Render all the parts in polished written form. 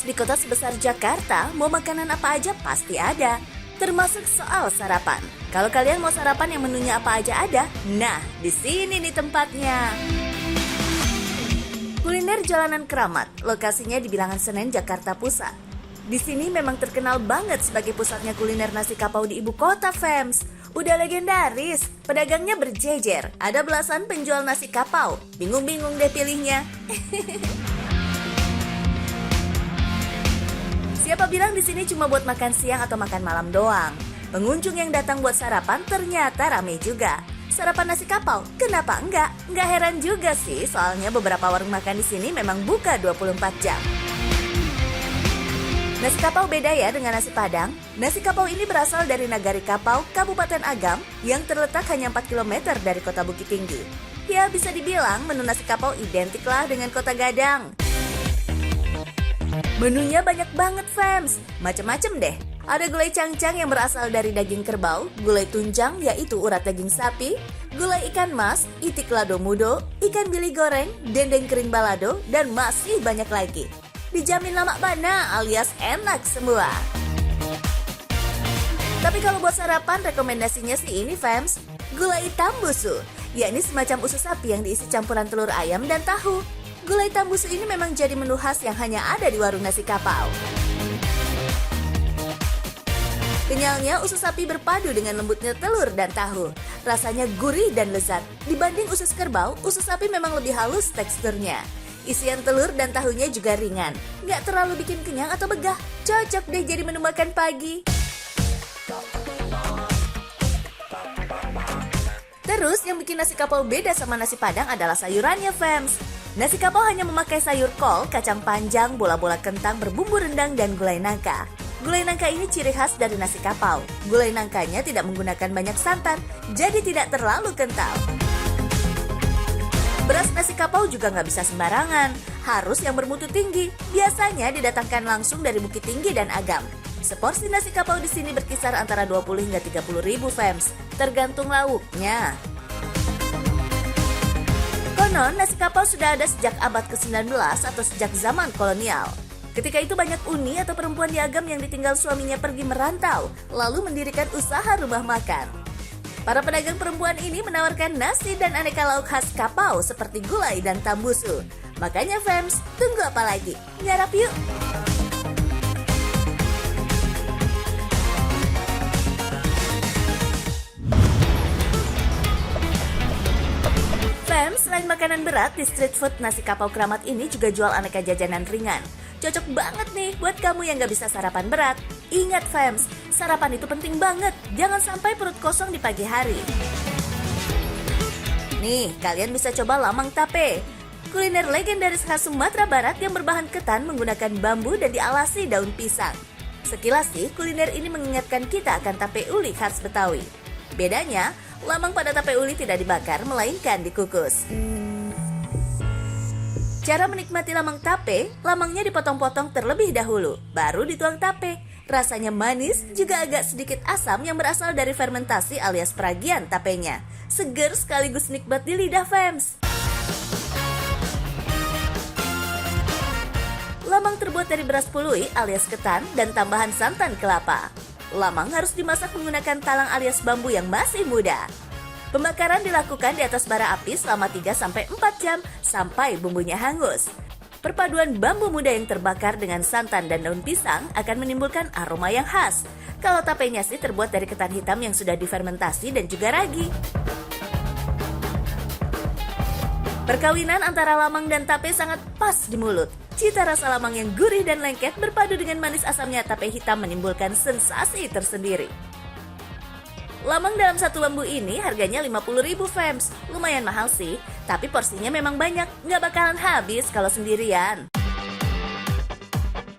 Di kota sebesar Jakarta, mau makanan apa aja pasti ada. Termasuk soal sarapan. Kalau kalian mau sarapan yang menunya apa aja ada, nah di sini nih tempatnya. Kuliner Jalanan Keramat, lokasinya di Bilangan Senen, Jakarta Pusat. Di sini memang terkenal banget sebagai pusatnya kuliner nasi kapau di ibu kota, fams. Udah legendaris, pedagangnya berjejer, ada belasan penjual nasi kapau. Bingung-bingung deh pilihnya. Siapa bilang di sini cuma buat makan siang atau makan malam doang? Pengunjung yang datang buat sarapan ternyata rame juga. Sarapan nasi kapau, kenapa enggak? Enggak heran juga sih, soalnya beberapa warung makan di sini memang buka 24 jam. Nasi kapau beda ya dengan nasi padang. Nasi kapau ini berasal dari Nagari Kapau, Kabupaten Agam, yang terletak hanya 4 km dari kota Bukit Tinggi. Ya, bisa dibilang menu nasi kapau identik lah dengan kota Gadang. Menunya banyak banget, fams. Macem-macem deh. Ada gulai cangcang yang berasal dari daging kerbau, gulai tunjang yaitu urat daging sapi, gulai ikan mas, itik lado mudo, ikan bili goreng, dendeng kering balado, dan masih banyak lagi. Dijamin lama bana alias enak semua. Tapi kalau buat sarapan rekomendasinya sih ini, fams. Gulai tambusu, yakni semacam usus sapi yang diisi campuran telur ayam dan tahu. Gulai tambusu ini memang jadi menu khas yang hanya ada di warung nasi kapau. Kenyalnya usus sapi berpadu dengan lembutnya telur dan tahu. Rasanya gurih dan lezat. Dibanding usus kerbau, usus sapi memang lebih halus teksturnya. Isian telur dan tahunya juga ringan. Nggak terlalu bikin kenyang atau begah. Cocok deh jadi menu makan pagi. Terus yang bikin nasi kapau beda sama nasi padang adalah sayurannya, fams. Nasi kapau hanya memakai sayur kol, kacang panjang, bola-bola kentang berbumbu rendang, dan gulai nangka. Gulai nangka ini ciri khas dari nasi kapau. Gulai nangkanya tidak menggunakan banyak santan, jadi tidak terlalu kental. Beras nasi kapau juga nggak bisa sembarangan, harus yang bermutu tinggi. Biasanya didatangkan langsung dari Bukit Tinggi dan Agam. Seporsi nasi kapau di sini berkisar antara 20 hingga 30 ribu, fams, tergantung lauknya. Konon, nasi kapau sudah ada sejak abad ke-19 atau sejak zaman kolonial. Ketika itu banyak uni atau perempuan di Agam yang ditinggal suaminya pergi merantau, lalu mendirikan usaha rumah makan. Para pedagang perempuan ini menawarkan nasi dan aneka lauk khas kapau seperti gulai dan tambusu. Makanya, fams, tunggu apa lagi? Nyarap yuk! Selain makanan berat, di street food nasi kapau Keramat ini juga jual aneka jajanan ringan. Cocok banget nih buat kamu yang gak bisa sarapan berat. Ingat, fams, sarapan itu penting banget. Jangan sampai perut kosong di pagi hari. Nih, kalian bisa coba lamang tape. Kuliner legendaris khas Sumatera Barat yang berbahan ketan menggunakan bambu dan dialasi daun pisang. Sekilas sih, kuliner ini mengingatkan kita akan tape uli khas Betawi. Bedanya, lamang pada tape uli tidak dibakar, melainkan dikukus. Cara menikmati lamang tape, lamangnya dipotong-potong terlebih dahulu, baru dituang tape. Rasanya manis, juga agak sedikit asam yang berasal dari fermentasi alias peragian tapenya. Seger sekaligus nikmat di lidah, fams. Lamang terbuat dari beras pului alias ketan dan tambahan santan kelapa. Lamang harus dimasak menggunakan talang alias bambu yang masih muda. Pembakaran dilakukan di atas bara api selama 3-4 jam sampai bumbunya hangus. Perpaduan bambu muda yang terbakar dengan santan dan daun pisang akan menimbulkan aroma yang khas. Kalau tapenya sih terbuat dari ketan hitam yang sudah difermentasi dan juga ragi. Perkawinan antara lamang dan tape sangat pas di mulut. Cita rasa lamang yang gurih dan lengket berpadu dengan manis asamnya tape hitam menimbulkan sensasi tersendiri. Lamang dalam satu bambu ini harganya 50 ribu, fams. Lumayan mahal sih, tapi porsinya memang banyak. Nggak bakalan habis kalau sendirian.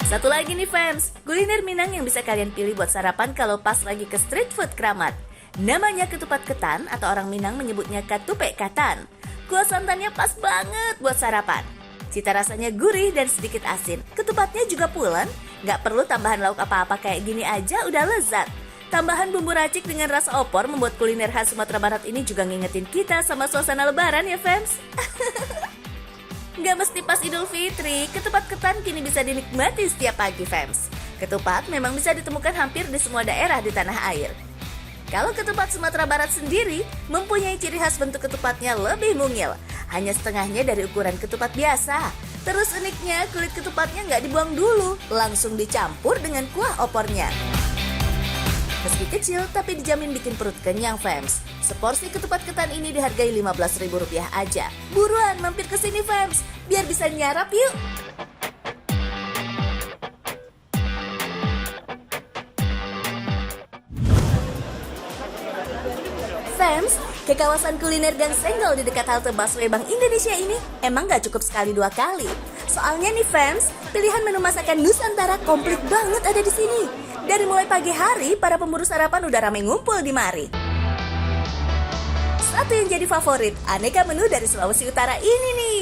Satu lagi nih, fams, kuliner Minang yang bisa kalian pilih buat sarapan kalau pas lagi ke street food Keramat. Namanya ketupat ketan atau orang Minang menyebutnya katupe katan. Kuah santannya pas banget buat sarapan. Cita rasanya gurih dan sedikit asin. Ketupatnya juga pulen, nggak perlu tambahan lauk apa-apa, kayak gini aja udah lezat. Tambahan bumbu racik dengan rasa opor membuat kuliner khas Sumatera Barat ini juga ngingetin kita sama suasana lebaran ya, fans. Nggak mesti pas Idul Fitri, ketupat ketan kini bisa dinikmati setiap pagi, fams. Ketupat memang bisa ditemukan hampir di semua daerah di tanah air. Kalau ketupat Sumatera Barat sendiri mempunyai ciri khas bentuk ketupatnya lebih mungil, hanya setengahnya dari ukuran ketupat biasa. Terus uniknya kulit ketupatnya nggak dibuang dulu, langsung dicampur dengan kuah opornya. Meski kecil, tapi dijamin bikin perut kenyang, fams. Seporsi ketupat ketan ini dihargai Rp15.000 aja. Buruan mampir ke sini, fams, biar bisa nyarap yuk. Fams, ke kawasan kuliner Gang Senggol di dekat halte busway Bank Indonesia ini emang gak cukup sekali 2 kali. Soalnya nih, fams, pilihan menu masakan Nusantara komplit banget ada di sini. Dari mulai pagi hari, para pemburu sarapan udah ramai ngumpul di mari. Satu yang jadi favorit, aneka menu dari Sulawesi Utara ini nih.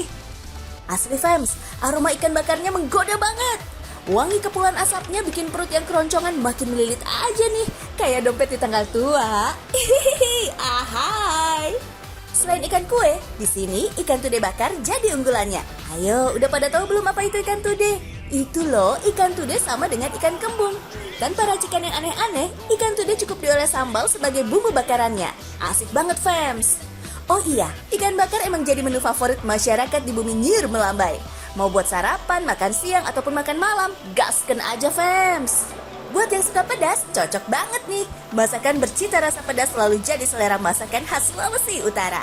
Asli, fams, aroma ikan bakarnya menggoda banget. Wangi kepulan asapnya bikin perut yang keroncongan makin melilit aja nih, kayak dompet di tanggal tua. Hihihi, ahai. Selain ikan kue, di sini ikan tude bakar jadi unggulannya. Ayo, udah pada tahu belum apa itu ikan tude? Itu loh, ikan tude sama dengan ikan kembung. Tanpa racikan yang aneh-aneh, ikan tude cukup dioles sambal sebagai bumbu bakarannya. Asik banget, fams. Oh iya, ikan bakar emang jadi menu favorit masyarakat di bumi Nyir Melambai. Mau buat sarapan, makan siang, ataupun makan malam, gasken aja, fams. Buat yang suka pedas, cocok banget nih. Masakan bercita rasa pedas selalu jadi selera masakan khas Sulawesi Utara.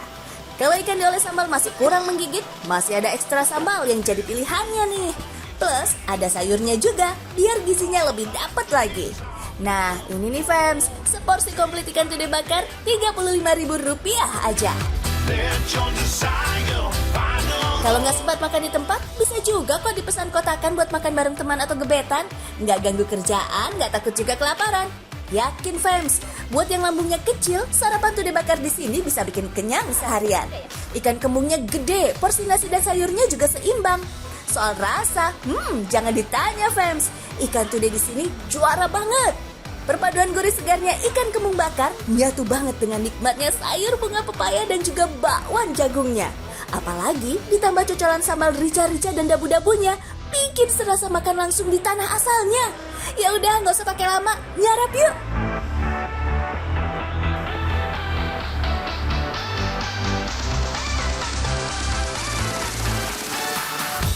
Kalau ikan dioles sambal masih kurang menggigit, masih ada ekstra sambal yang jadi pilihannya nih. Plus, ada sayurnya juga, biar gizinya lebih dapat lagi. Nah, ini nih, fams, seporsi komplit ikan tude bakar Rp35.000 aja. Kalau nggak sempat makan di tempat, bisa juga kok dipesan kotakan buat makan bareng teman atau gebetan. Nggak ganggu kerjaan, nggak takut juga kelaparan. Yakin, fams, buat yang lambungnya kecil, sarapan tude bakar di sini bisa bikin kenyang seharian. Ikan kembungnya gede, porsi nasi dan sayurnya juga seimbang. Soal rasa, jangan ditanya, fams. Ikan tude di sini juara banget. Perpaduan gurih segarnya ikan kembung bakar nyatu banget dengan nikmatnya sayur bunga pepaya dan juga bakwan jagungnya. Apalagi ditambah cocolan sambal rica-rica dan dabu-dabunya, bikin serasa makan langsung di tanah asalnya. Ya udah, nggak usah pakai lama, nyarap yuk.